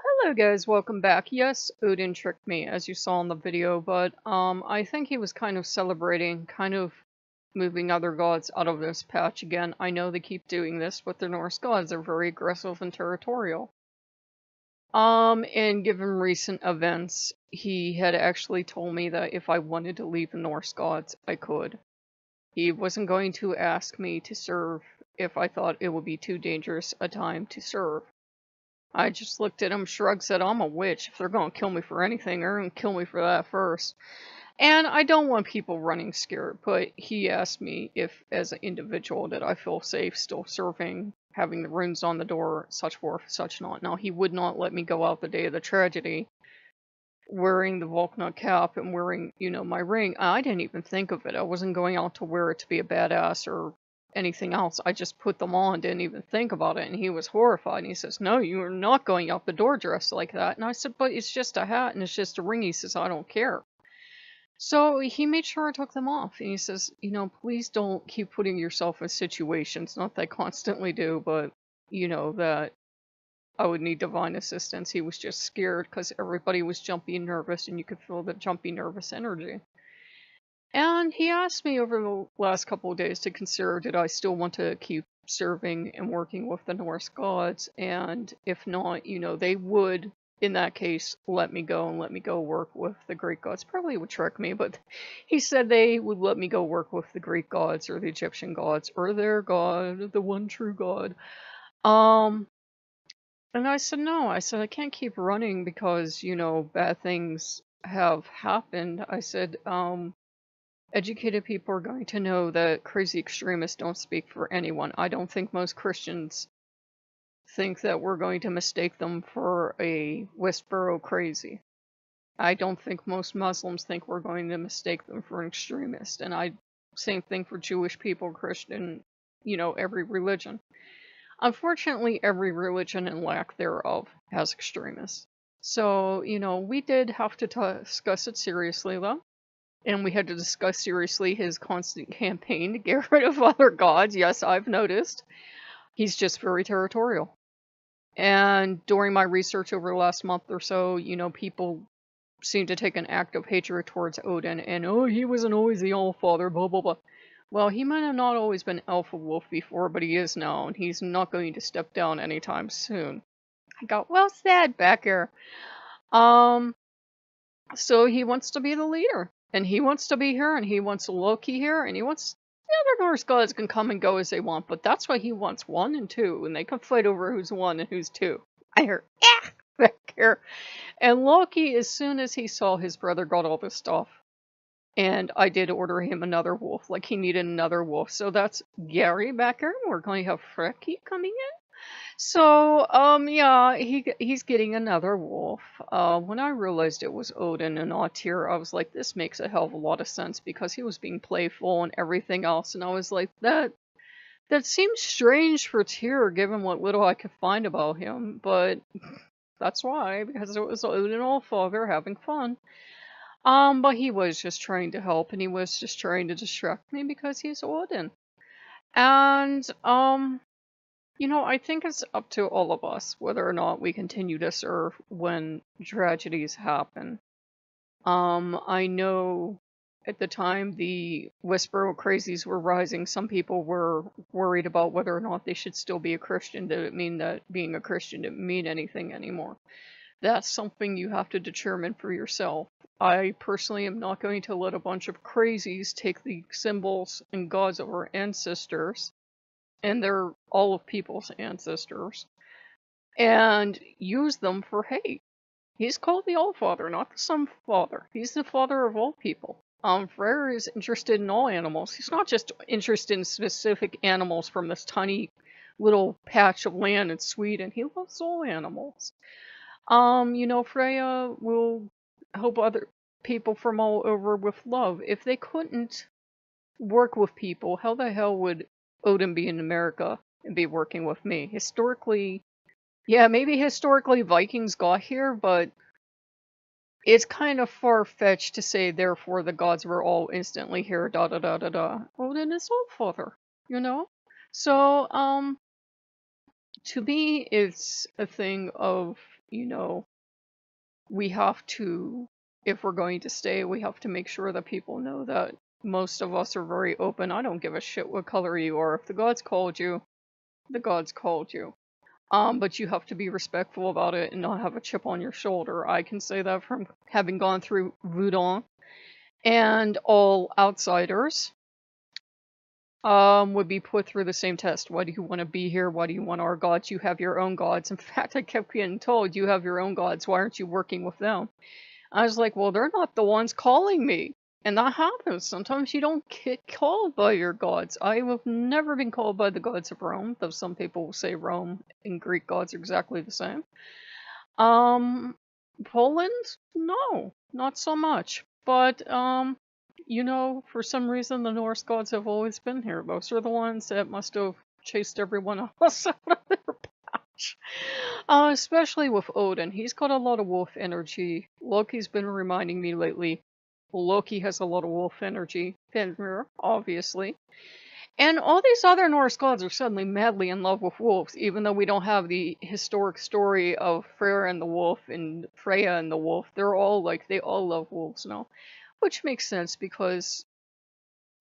Hello guys, welcome back. Yes, Odin tricked me as you saw in the video, but I think he was kind of celebrating, kind of moving other gods out of this patch again. I know they keep doing this with the Norse gods. They're very aggressive and territorial. And given recent events, he had actually told me that if I wanted to leave the Norse gods, I could. He wasn't going to ask me to serve if I thought it would be too dangerous a time to serve. I just looked at him, shrugged, said, I'm a witch. If they're going to kill me for anything, they're going to kill me for that first. And I don't want people running scared, but he asked me if, as an individual, did I feel safe still serving, having the runes on the door, such forth, such not. Now, he would not let me go out the day of the tragedy wearing the Volknut cap and wearing, my ring. I didn't even think of it. I wasn't going out to wear it to be a badass or anything else. I just put them on, didn't even think about it, and he was horrified. And he says, no, you are not going out the door dressed like that. And I said, but it's just a hat and it's just a ring. He says, I don't care. So he made sure I took them off, and he says, please don't keep putting yourself in situations, not that I constantly do, but that I would need divine assistance. He was just scared because everybody was jumpy and nervous, and you could feel the jumpy, nervous energy. And he asked me over the last couple of days to consider, did I still want to keep serving and working with the Norse gods? And if not, they would, in that case, let me go and let me go work with the Greek gods. Probably would trick me, but he said they would let me go work with the Greek gods or the Egyptian gods or their god, the one true god. And I said, no. I said, I can't keep running because, bad things have happened. I said, educated people are going to know that crazy extremists don't speak for anyone. I don't think most Christians think that we're going to mistake them for a Westboro crazy. I don't think most Muslims think we're going to mistake them for an extremist. And same thing for Jewish people, Christian, every religion. Unfortunately, every religion and lack thereof has extremists. So, we did have to discuss it seriously, though. And we had to discuss seriously his constant campaign to get rid of other gods. Yes, I've noticed. He's just very territorial. And during my research over the last month or so, people seem to take an act of hatred towards Odin. And, oh, he wasn't always the All-Father, blah, blah, blah. Well, he might have not always been Alpha Wolf before, but he is now. And he's not going to step down anytime soon. I got well said, Becker. So he wants to be the leader. And he wants to be here, and he wants Loki here, and he wants the other Norse gods can come and go as they want, but that's why he wants 1 and 2, and they can fight over who's 1 and who's 2. I heard, back here. And Loki, as soon as he saw his brother got all this stuff, and I did order him another wolf, like he needed another wolf. So that's Gary back here. We're going to have Frecky coming in. So, yeah, he's getting another wolf. When I realized it was Odin and not Tyr, I was like, this makes a hell of a lot of sense because he was being playful and everything else, and I was like, that seems strange for Tyr, given what little I could find about him, but that's why, because it was Odin Allfather having fun. But he was just trying to help, and he was just trying to distract me because he's Odin. And, I think it's up to all of us whether or not we continue to serve when tragedies happen. I know at the time the Westboro crazies were rising, some people were worried about whether or not they should still be a Christian. Did it mean that being a Christian didn't mean anything anymore? That's something you have to determine for yourself. I personally am not going to let a bunch of crazies take the symbols and gods of our ancestors, and they're all of people's ancestors, and use them for hate. He's called the All-Father, not the Son Father. He's the father of all people. Freyr is interested in all animals. He's not just interested in specific animals from this tiny little patch of land in Sweden. He loves all animals. Freya will help other people from all over with love. If they couldn't work with people, how the hell would Odin be in America and be working with me? Historically, yeah, maybe historically Vikings got here, but it's kind of far-fetched to say therefore the gods were all instantly here, da da da da da. Odin is All-Father, So, to me, it's a thing of you know, we have to, if we're going to stay, we have to make sure that people know that most of us are very open. I don't give a shit what color you are. If the gods called you, the gods called you. But you have to be respectful about it and not have a chip on your shoulder. I can say that from having gone through Voodoo, and all outsiders would be put through the same test. Why do you want to be here? Why do you want our gods? You have your own gods. In fact, I kept getting told, you have your own gods. Why aren't you working with them? I was like, well, they're not the ones calling me. And that happens. Sometimes you don't get called by your gods. I have never been called by the gods of Rome, though some people will say Rome and Greek gods are exactly the same. Poland? No, not so much. But, you know, for some reason the Norse gods have always been here. Those are the ones that must have chased everyone else out of their patch. Especially with Odin. He's got a lot of wolf energy. Loki's been reminding me lately. Loki has a lot of wolf energy. Fenrir, obviously. And all these other Norse gods are suddenly madly in love with wolves, even though we don't have the historic story of Freyr and the wolf and Freya and the wolf. They're all like, they all love wolves now. Which makes sense because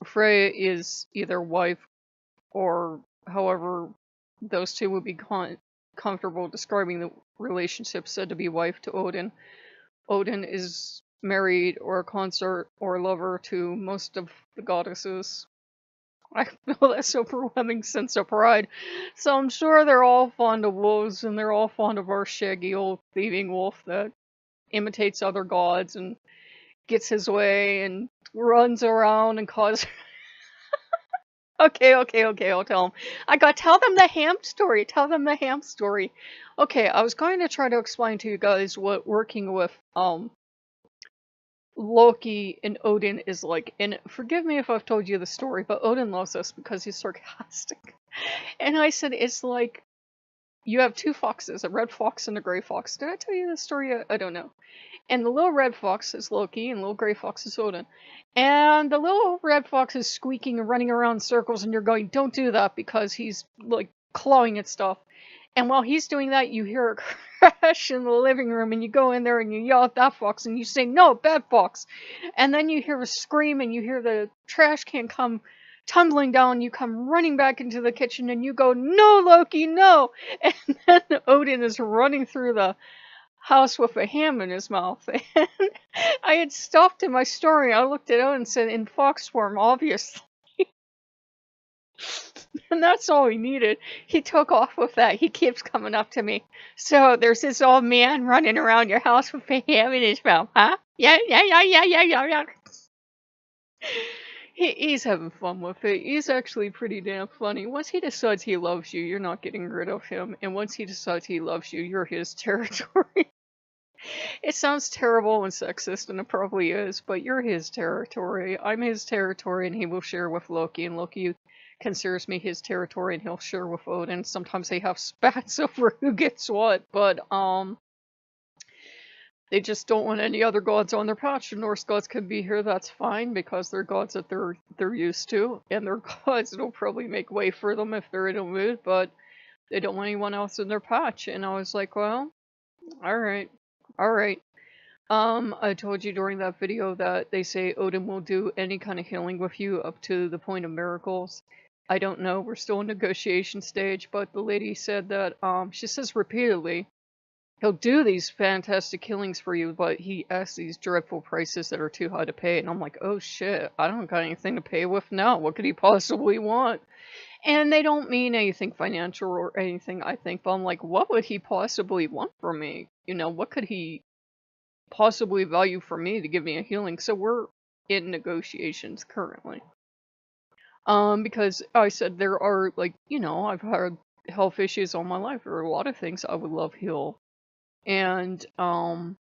Freya is either wife or however those two would be comfortable describing the relationship, said to be wife to Odin. Odin is married or a consort or lover to most of the goddesses. I feel this overwhelming sense of pride. So I'm sure they're all fond of wolves, and they're all fond of our shaggy old thieving wolf that imitates other gods and gets his way and runs around and causes... Okay, I'll tell them. Tell them the ham story. Tell them the ham story. Okay, I was going to try to explain to you guys what working with, Loki and Odin is like. And forgive me if I've told you the story, but Odin loves us because he's sarcastic. And I said, it's like, you have two foxes, a red fox and a gray fox. Did I tell you this story yet? I don't know. And the little red fox is Loki, and the little gray fox is Odin. And the little red fox is squeaking and running around in circles, and you're going, don't do that, because he's, like, clawing at stuff. And while he's doing that, you hear a crash in the living room, and you go in there and you yell at that fox, and you say, no, bad fox. And then you hear a scream, and you hear the trash can come tumbling down, you come running back into the kitchen, and you go, no, Loki, no! And then Odin is running through the house with a ham in his mouth. And I had stopped in my story. I looked at Odin and said, in fox form, obviously. And that's all he needed. He took off with that. He keeps coming up to me. So there's this old man running around your house with a ham in his mouth, huh? Yeah. He's having fun with it. He's actually pretty damn funny. Once he decides he loves you, you're not getting rid of him. And once he decides he loves you, you're his territory. It sounds terrible and sexist, and it probably is, but you're his territory. I'm his territory, and he will share with Loki, and Loki considers me his territory, and he'll share with Odin. Sometimes they have spats over who gets what, but, they just don't want any other gods on their patch. The Norse gods can be here, that's fine, because they're gods that they're used to, and they're gods that'll probably make way for them if they're in a mood, but they don't want anyone else in their patch. And I was like, well, alright. I told you during that video that they say Odin will do any kind of healing with you up to the point of miracles. I don't know, we're still in negotiation stage, but the lady said that, she says repeatedly, he'll do these fantastic healings for you, but he asks these dreadful prices that are too high to pay. And I'm like, oh shit, I don't got anything to pay with now. What could he possibly want? And they don't mean anything financial or anything, I think. But I'm like, what would he possibly want from me? You know, what could he possibly value for me to give me a healing? So we're in negotiations currently. Because I said there are, like, you know, I've had health issues all my life. There are a lot of things I would love heal. And,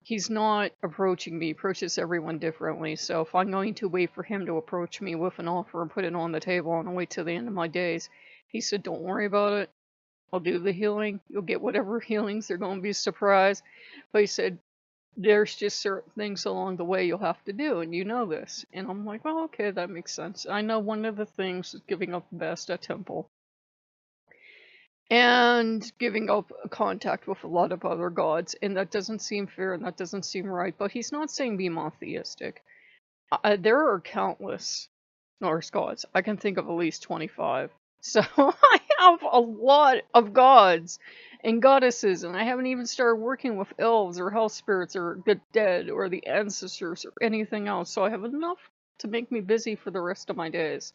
he's not approaching me, approaches everyone differently. So if I'm going to wait for him to approach me with an offer and put it on the table and wait till the end of my days, he said, don't worry about it. I'll do the healing. You'll get whatever healings. They're going to be a surprise. But he said, there's just certain things along the way you'll have to do, and you know this. And I'm like, well, okay, that makes sense. I know one of the things is giving up the best at temple. and giving up contact with a lot of other gods, and that doesn't seem fair and that doesn't seem right. But he's not saying be monotheistic. There are countless Norse gods. I can think of at least 25. So I have a lot of gods and goddesses, and I haven't even started working with elves or hell spirits or the dead or the ancestors or anything else. So I have enough to make me busy for the rest of my days.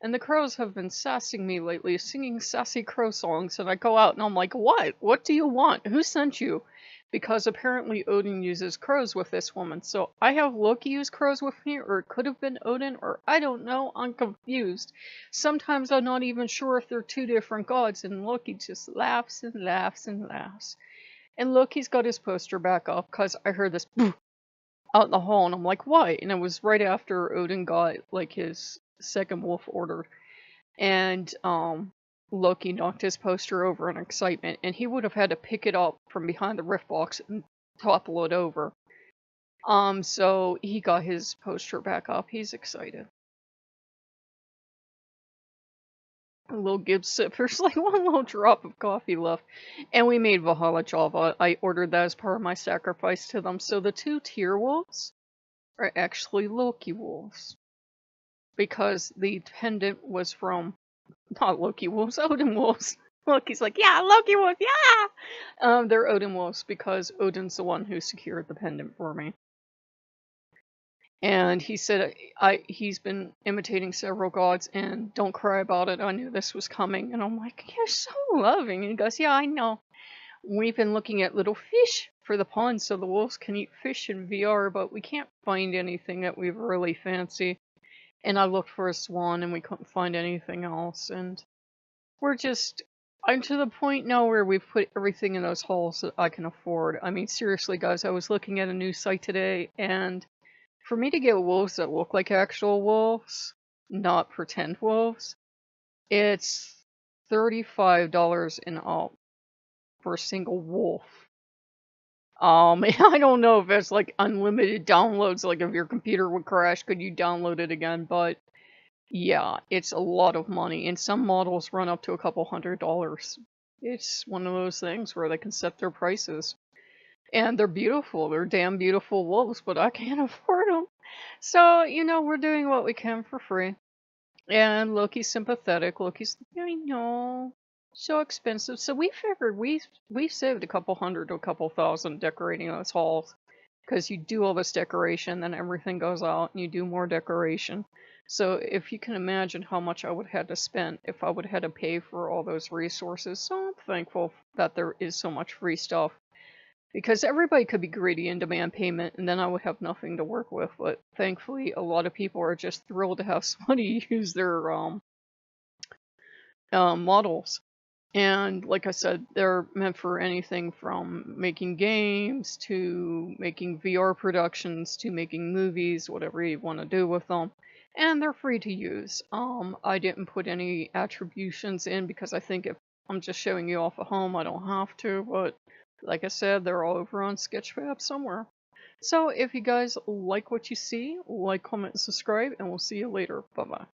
And the crows have been sassing me lately, singing sassy crow songs, and I go out and I'm like, what? What do you want? Who sent you? Because apparently Odin uses crows with this woman. So I have Loki use crows with me, or it could have been Odin, or I don't know. I'm confused. Sometimes I'm not even sure if they're two different gods, and Loki just laughs and laughs and laughs. And Loki's got his poster back up because I heard this out in the hall, and I'm like, why? And it was right after Odin got like his second wolf ordered, and Loki knocked his poster over in excitement, and he would have had to pick it up from behind the rift box and topple it over. So he got his poster back up. He's excited. A little Gibbs sip. There's like one little drop of coffee left. And we made Valhalla Java. I ordered that as part of my sacrifice to them. So the two tier wolves are actually Loki wolves. Because the pendant was from, not Loki wolves, Odin wolves. Loki's like, yeah, Loki wolves, yeah! They're Odin wolves because Odin's the one who secured the pendant for me. And he said he's been imitating several gods, and don't cry about it, I knew this was coming. And I'm like, you're so loving. And he goes, yeah, I know. We've been looking at little fish for the pond so the wolves can eat fish in VR, but we can't find anything that we really fancy. And I looked for a swan and we couldn't find anything else. And I'm to the point now where we've put everything in those holes that I can afford. I mean, seriously, guys, I was looking at a new site today, and for me to get wolves that look like actual wolves, not pretend wolves, it's $35 and up for a single wolf. I don't know if it's like unlimited downloads, like if your computer would crash, could you download it again? But yeah, it's a lot of money, and some models run up to a couple $100. It's one of those things where they can set their prices. And they're beautiful, they're damn beautiful wolves, but I can't afford them. So, we're doing what we can for free. And Loki's sympathetic. Loki's like, I know, so expensive. So we figured we saved a couple hundred to a couple thousand decorating those halls. Because you do all this decoration, then everything goes out, and you do more decoration. So if you can imagine how much I would have had to spend if I would have had to pay for all those resources. So I'm thankful that there is so much free stuff. Because everybody could be greedy and demand payment, and then I would have nothing to work with. But thankfully, a lot of people are just thrilled to have somebody use their models. And like I said, they're meant for anything from making games to making VR productions to making movies, whatever you want to do with them. And they're free to use. I didn't put any attributions in because I think if I'm just showing you off a home, I don't have to. But like I said, they're all over on Sketchfab somewhere. So if you guys like what you see, like, comment, and subscribe, and we'll see you later. Bye-bye.